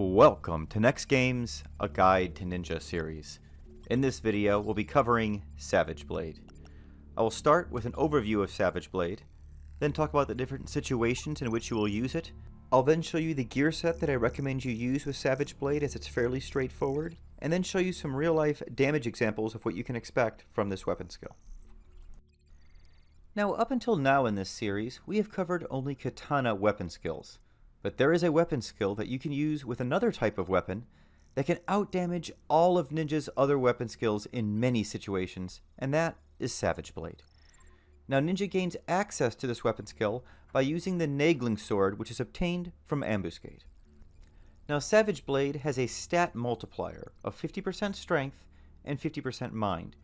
Welcome to NEXTGames, a guide to ninja series. In this video, we'll be covering Savage Blade. I will start with an overview of Savage Blade, then talk about the different situations in which you will use it. I'll then show you the gear set that I recommend you use with Savage Blade, as it's fairly straightforward, and then show you some real-life damage examples of what you can expect from this weapon skill. Now, up until now in this series, we have covered only katana weapon skills. But there is a weapon skill that you can use with another type of weapon that can outdamage all of Ninja's other weapon skills in many situations, and that is Savage Blade. Now, Ninja gains access to this weapon skill by using the Nagling Sword, which is obtained from Ambuscade. Now, Savage Blade has a stat multiplier of 50% strength and 50% mind,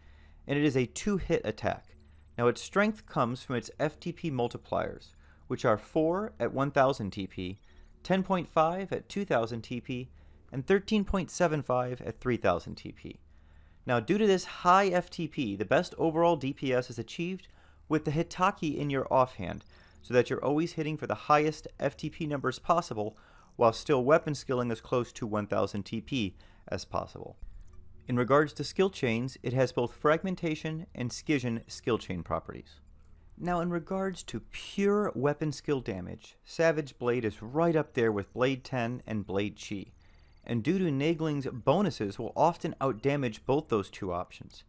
and it is a 2-hit attack. Now, its strength comes from its FTP multipliers, which are 4 at 1000 TP, 10.5 at 2000 TP, and 13.75 at 3000 TP. Now, due to this high FTP, the best overall DPS is achieved with the Hitaki in your offhand, so that you're always hitting for the highest FTP numbers possible, while still weapon skilling as close to 1000 TP as possible. In regards to skill chains, it has both fragmentation and scission skill chain properties. Now, in regards to pure weapon skill damage, Savage Blade is right up there with Blade 10 and Blade Chi, and due to Nagling's bonuses will often outdamage both those two options.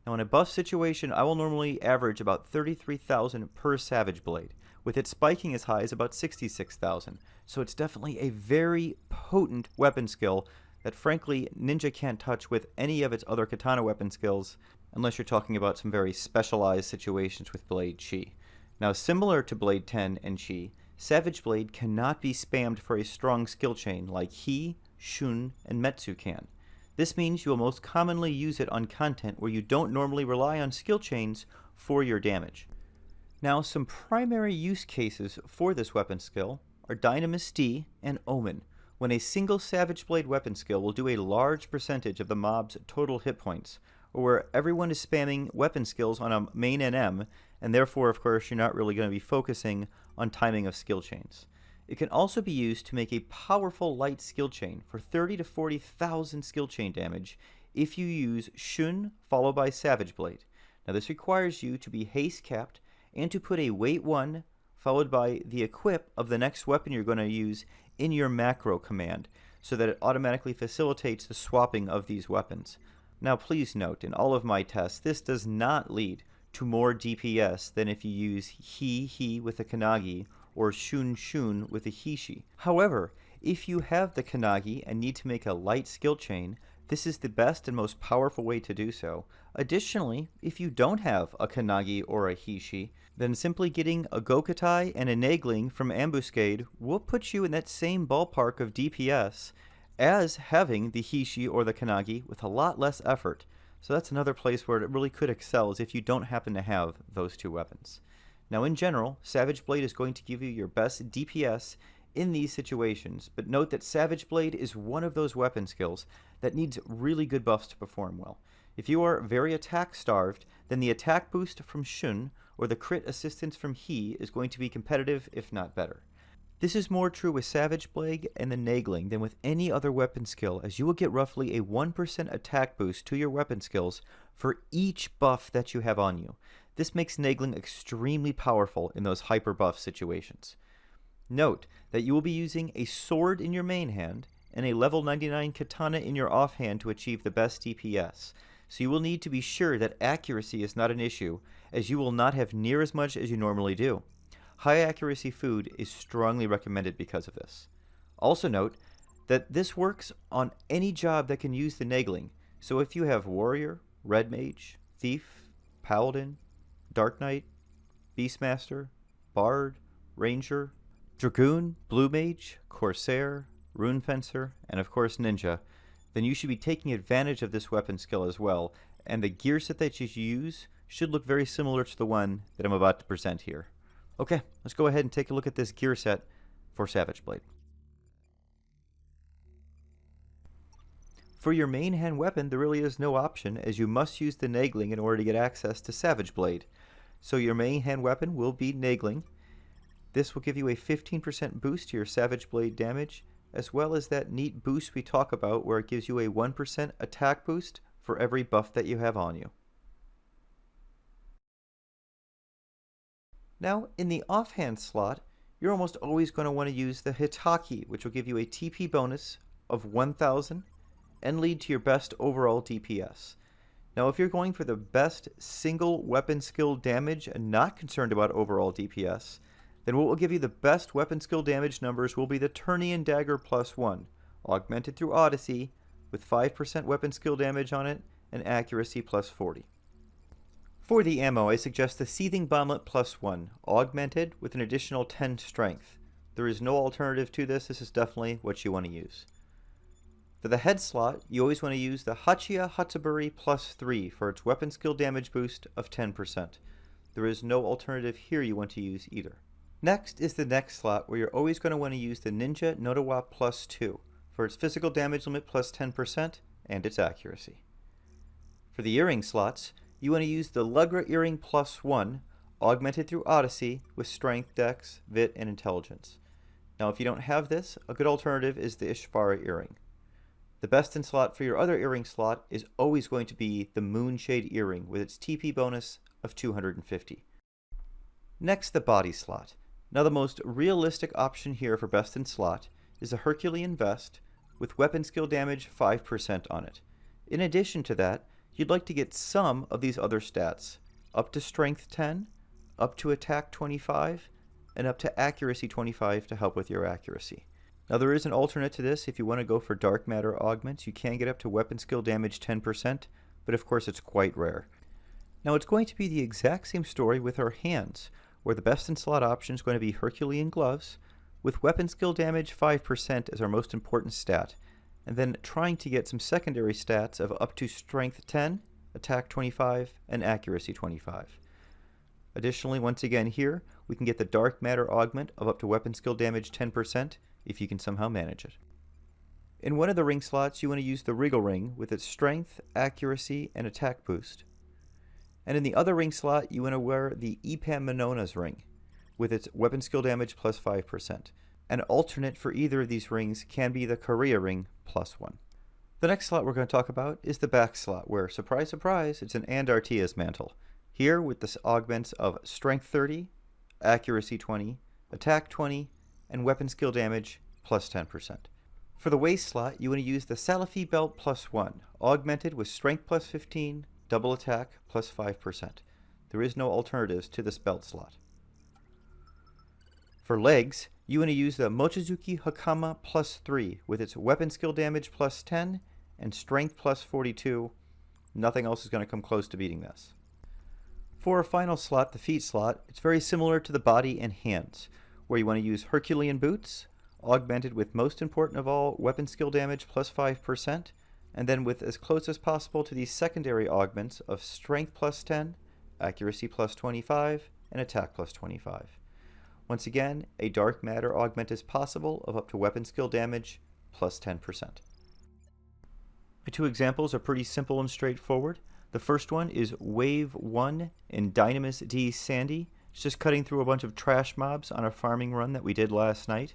Now, in a buff situation, I will normally average about 33,000 per Savage Blade, with it spiking as high as about 66,000, so it's definitely a very potent weapon skill that frankly Ninja can't touch with any of its other katana weapon skills, unless you're talking about some very specialized situations with Blade Chi. Now, similar to Blade 10 and Chi, Savage Blade cannot be spammed for a strong skill chain like He, Shun, and Metsu can. This means you will most commonly use it on content where you don't normally rely on skill chains for your damage. Now, some primary use cases for this weapon skill are Dynamis D and Omen, when a single Savage Blade weapon skill will do a large percentage of the mob's total hit points, or where everyone is spamming weapon skills on a main NM, and therefore, of course, you're not really going to be focusing on timing of skill chains. It can also be used to make a powerful light skill chain for 30 to 40,000 skill chain damage if you use Shun followed by Savage Blade. Now, this requires you to be haste capped and to put a weight 1 followed by the equip of the next weapon you're going to use in your macro command, so that it automatically facilitates the swapping of these weapons. Now, please note, in all of my tests, this does not lead to more DPS than if you use He with a Kanagi or Shun with a Hishi. However, if you have the Kanagi and need to make a light skill chain, this is the best and most powerful way to do so. Additionally, if you don't have a Kanagi or a Hishi, then simply getting a Gokatai and a Nagling from Ambuscade will put you in that same ballpark of DPS as having the Hishi or the Kanagi with a lot less effort. So that's another place where it really could excel, is if you don't happen to have those two weapons. Now, in general, Savage Blade is going to give you your best DPS in these situations, but note that Savage Blade is one of those weapon skills that needs really good buffs to perform well. If you are very attack starved, then the attack boost from Shun or the crit assistance from He is going to be competitive, if not better. This is more true with Savage Blade and the Nagling than with any other weapon skill, as you will get roughly a 1% attack boost to your weapon skills for each buff that you have on you. This makes Nagling extremely powerful in those hyper buff situations. Note that you will be using a sword in your main hand and a level 99 katana in your offhand to achieve the best DPS, so you will need to be sure that accuracy is not an issue, as you will not have near as much as you normally do. High accuracy food is strongly recommended because of this. Also note that this works on any job that can use the Nagling, so if you have Warrior, Red Mage, Thief, Paladin, Dark Knight, Beastmaster, Bard, Ranger, Dragoon, Blue Mage, Corsair, Rune Fencer, and of course Ninja, then you should be taking advantage of this weapon skill as well, and the gear set that you use should look very similar to the one that I'm about to present here. Okay, let's go ahead and take a look at this gear set for Savage Blade. For your main hand weapon, there really is no option, as you must use the Nagling in order to get access to Savage Blade. So your main hand weapon will be Nagling. This will give you a 15% boost to your Savage Blade damage as well as that neat boost we talk about where it gives you a 1% attack boost for every buff that you have on you. Now, in the offhand slot, you're almost always going to want to use the Hitaki, which will give you a TP bonus of 1000 and lead to your best overall DPS. Now, if you're going for the best single weapon skill damage and not concerned about overall DPS, then what will give you the best weapon skill damage numbers will be the Turnian Dagger +1, augmented through Odyssey, with 5% weapon skill damage on it and accuracy +40. For the ammo, I suggest the Seething Bomblet +1, augmented with an additional 10 strength. There is no alternative to this. This is definitely what you want to use. For the head slot, you always want to use the Hachiya Hatsuburi +3 for its weapon skill damage boost of 10%. There is no alternative here you want to use either. Next is the neck slot, where you're always going to want to use the Ninja Nodowa +2 for its physical damage limit +10% and its accuracy. For the earring slots, you want to use the Lugra Earring +1, augmented through Odyssey with Strength, Dex, Vit, and Intelligence. Now, if you don't have this, a good alternative is the Ishvara Earring. The best in slot for your other earring slot is always going to be the Moonshade Earring with its TP bonus of 250. Next, the body slot. Now, the most realistic option here for best in slot is a Herculean Vest with weapon skill damage 5% on it. In addition to that, you'd like to get some of these other stats, up to Strength 10, up to Attack 25, and up to Accuracy 25 to help with your accuracy. Now, there is an alternate to this. If you want to go for Dark Matter augments, you can get up to weapon skill damage 10%, but of course it's quite rare. Now, it's going to be the exact same story with our hands, where the best in slot option is going to be Herculean Gloves, with weapon skill damage 5% as our most important stat, and then trying to get some secondary stats of up to Strength 10, Attack 25, and Accuracy 25. Additionally, once again here, we can get the Dark Matter augment of up to weapon skill damage 10%, if you can somehow manage it. In one of the ring slots, you want to use the Wriggle Ring with its strength, accuracy, and attack boost. And in the other ring slot, you want to wear the Epaminondas ring with its weapon skill damage +5%. An alternate for either of these rings can be the Korea Ring +1. The next slot we're going to talk about is the back slot, where, surprise, surprise, it's an Andartia's mantle. Here, with the augments of strength 30, accuracy 20, attack 20, and weapon skill damage +10%. For the waist slot, you want to use the Salafi Belt +1, augmented with strength +15, double attack +5%. There is no alternatives to this belt slot. For legs, you want to use the Mochizuki Hakama +3 with its weapon skill damage +10 and strength +42. Nothing else is going to come close to beating this. For our final slot, the feet slot, it's very similar to the body and hands, where you want to use Herculean boots, augmented with, most important of all, weapon skill damage +5%, and then with as close as possible to these secondary augments of strength +10, accuracy +25, and attack +25. Once again, a Dark Matter augment is possible of up to weapon skill damage +10%. My two examples are pretty simple and straightforward. The first one is Wave 1 in Dynamis D Sandy. It's just cutting through a bunch of trash mobs on a farming run that we did last night.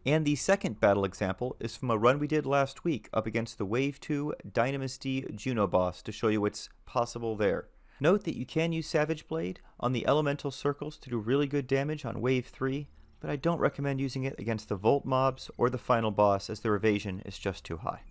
And the second battle example is from a run we did last week up against the Wave 2 Dynamis D Juno boss to show you what's possible there. Note that you can use Savage Blade on the elemental circles to do really good damage on Wave 3, but I don't recommend using it against the Volt mobs or the final boss as their evasion is just too high.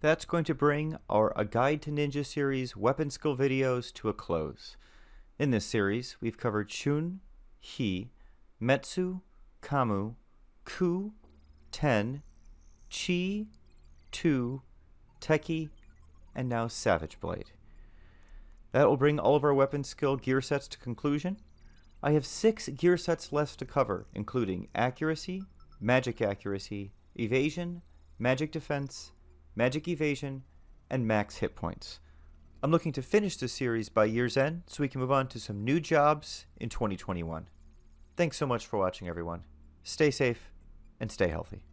that's going to bring our A Guide to Ninja series weapon skill videos to a close. In this series, we've covered Shun, Hi, Metsu, Kamu, Ku, Ten, Chi, Tu, Teki, and now Savage Blade. That will bring all of our weapon skill gear sets to conclusion. I have 6 gear sets left to cover, including Accuracy, Magic Accuracy, Evasion, Magic Defense, Magic Evasion, and Max Hit Points. I'm looking to finish this series by year's end so we can move on to some new jobs in 2021. Thanks so much for watching, everyone. Stay safe and stay healthy.